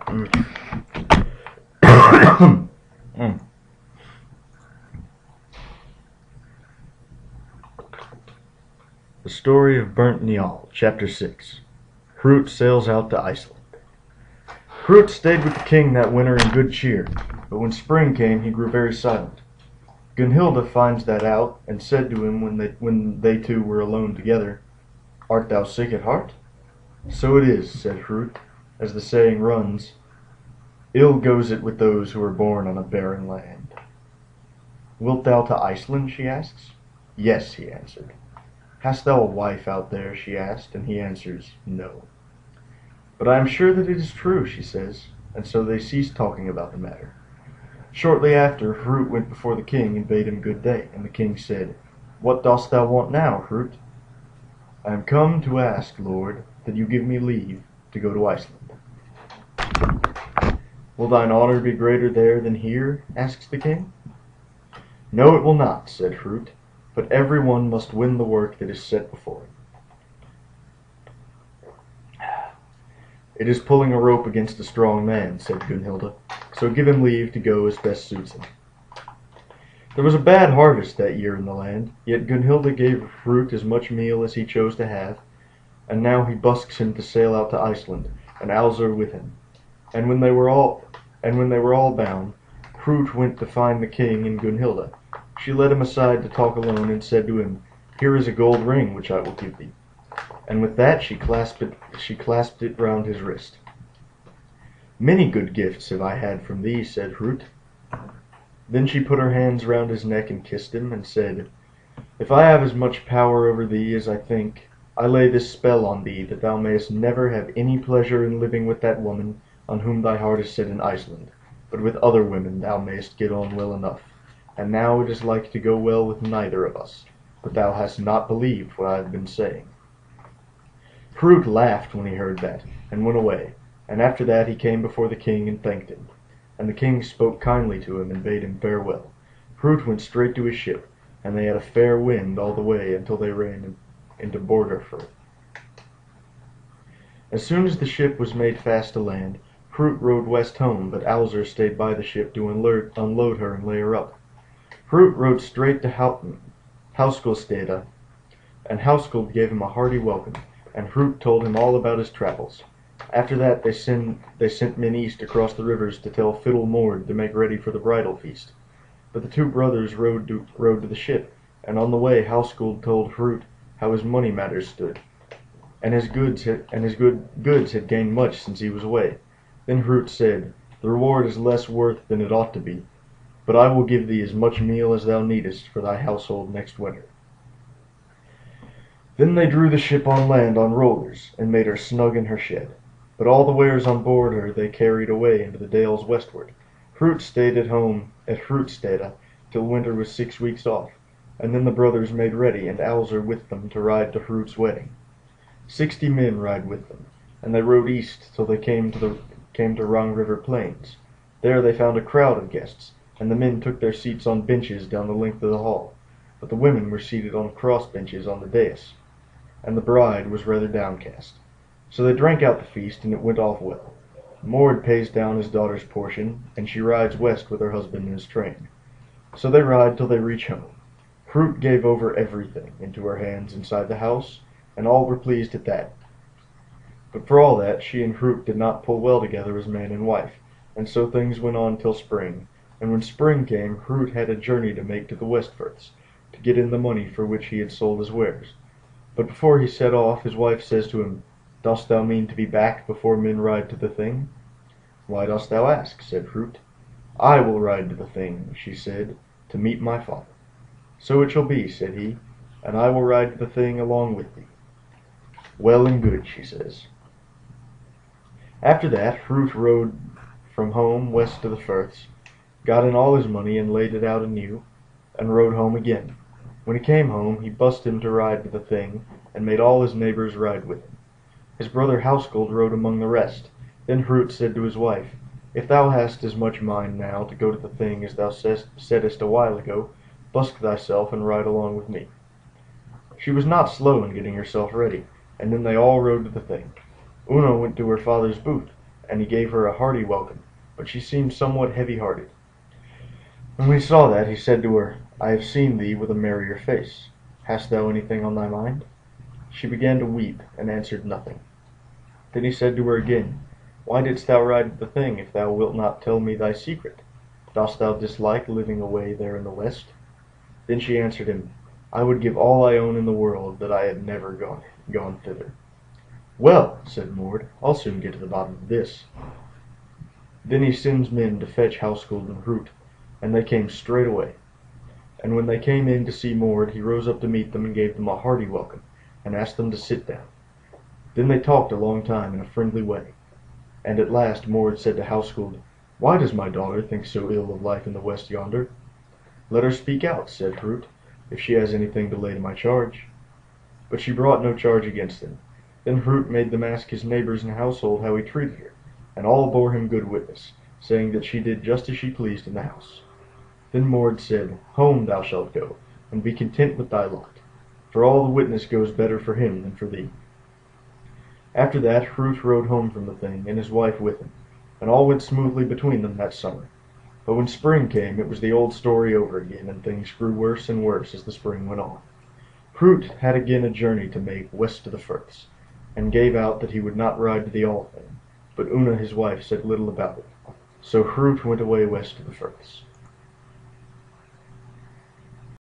The Story of Burnt Njal, Chapter 6. Hrut sails out to Iceland. Hrut stayed with the king that winter in good cheer, but when spring came he grew very silent. Gunhilda finds that out, and said to him when they two were alone together, "Art thou sick at heart?" "So it is," said Hrut, as the saying runs, "ill goes it with those who are born on a barren land." "Wilt thou to Iceland?" she asks. "Yes," he answered. "Hast thou a wife out there?" she asked, and he answers, "No." "But I am sure that it is true," she says, and so they ceased talking about the matter. Shortly after, Hrut went before the king and bade him good day, and the king said, "What dost thou want now, Hrut?" "I am come to ask, Lord, that you give me leave to go to Iceland." "Will thine honor be greater there than here?" asks the king. "No, it will not," said Hrut, "but every one must win the work that is set before him." "It is pulling a rope against a strong man," said Gunhilda, "so give him leave to go as best suits him." There was a bad harvest that year in the land, yet Gunhilda gave Hrut as much meal as he chose to have, and now he busks him to sail out to Iceland, and Alzur with him. And when they were all bound, Hrut went to find the king and Gunhilda. She led him aside to talk alone, and said to him, "Here is a gold ring which I will give thee." And with that she clasped it round his wrist. "Many good gifts have I had from thee," said Hrut. Then she put her hands round his neck and kissed him, and said, "If I have as much power over thee as I think, I lay this spell on thee, that thou mayest never have any pleasure in living with that woman on whom thy heart is set in Iceland, but with other women thou mayest get on well enough. And now it is like to go well with neither of us, but thou hast not believed what I have been saying." Hrut laughed when he heard that, and went away, and after that he came before the king and thanked him. And the king spoke kindly to him and bade him farewell. Hrut went straight to his ship, and they had a fair wind all the way until they ran into Borgarfjord. As soon as the ship was made fast to land, Hrut rowed west home, but Alzur stayed by the ship to unload her and lay her up. Hrut rode straight to Hauskellsteda, and Hauskell gave him a hearty welcome, and Hrut told him all about his travels. After that they sent men east across the rivers to tell Fiddle Mord to make ready for the bridal feast. But the two brothers rode to the ship, and on the way Hauskell told Hrut how his money matters stood, and his goods had gained much since he was away. Then Hrut said, "The reward is less worth than it ought to be, but I will give thee as much meal as thou needest for thy household next winter." Then they drew the ship on land on rollers, and made her snug in her shed. But all the wares on board her they carried away into the dales westward. Hrut stayed at home at Hrutsteda till winter was 6 weeks off, and then the brothers made ready, and Alzur with them, to ride to Hrut's wedding. 60 men ride with them, and they rode east till they came to Rung River Plains. There they found a crowd of guests, and the men took their seats on benches down the length of the hall, but the women were seated on cross benches on the dais, and the bride was rather downcast. So they drank out the feast, and it went off well. Mord pays down his daughter's portion, and she rides west with her husband in his train. So they ride till they reach home. Hrut gave over everything into her hands inside the house, and all were pleased at that. But for all that, she and Hrut did not pull well together as man and wife, and so things went on till spring. And when spring came, Hrut had a journey to make to the Westfirths, to get in the money for which he had sold his wares. But before he set off, his wife says to him, "Dost thou mean to be back before men ride to the Thing?" "Why dost thou ask?" said Hrut. "I will ride to the Thing," she said, "to meet my father." "So it shall be," said he, "and I will ride to the Thing along with thee." "Well and good," she says. After that, Hrut rode from home west to the Firths, got in all his money and laid it out anew, and rode home again. When he came home, he bussed him to ride to the Thing, and made all his neighbours ride with him. His brother Hauskell rode among the rest. Then Hrut said to his wife, "If thou hast as much mind now to go to the Thing as thou saidst a while ago, busk thyself and ride along with me." She was not slow in getting herself ready, and then they all rode to the Thing. Una went to her father's booth, and he gave her a hearty welcome, but she seemed somewhat heavy-hearted. When he saw that, he said to her, "I have seen thee with a merrier face. Hast thou anything on thy mind?" She began to weep, and answered nothing. Then he said to her again, "Why didst thou ride to the Thing, if thou wilt not tell me thy secret? Dost thou dislike living away there in the West?" Then she answered him, "I would give all I own in the world that I had never gone thither." "Well," said Mord, "I'll soon get to the bottom of this." Then he sends men to fetch Household and Hrut, and they came straight away. And when they came in to see Mord, he rose up to meet them and gave them a hearty welcome, and asked them to sit down. Then they talked a long time in a friendly way, and at last Mord said to Household, "Why does my daughter think so ill of life in the West yonder?" "Let her speak out," said Hrut, "if she has anything to lay to my charge." But she brought no charge against him. Then Hrut made them ask his neighbours and household how he treated her, and all bore him good witness, saying that she did just as she pleased in the house. Then Mord said, "Home thou shalt go, and be content with thy lot, for all the witness goes better for him than for thee." After that Hrut rode home from the Thing, and his wife with him, and all went smoothly between them that summer. But when spring came it was the old story over again, and things grew worse and worse as the spring went on. Hrut had again a journey to make west to the Firths, and gave out that he would not ride to the Althing, but Una his wife said little about it. So Hrut went away west to the Firths.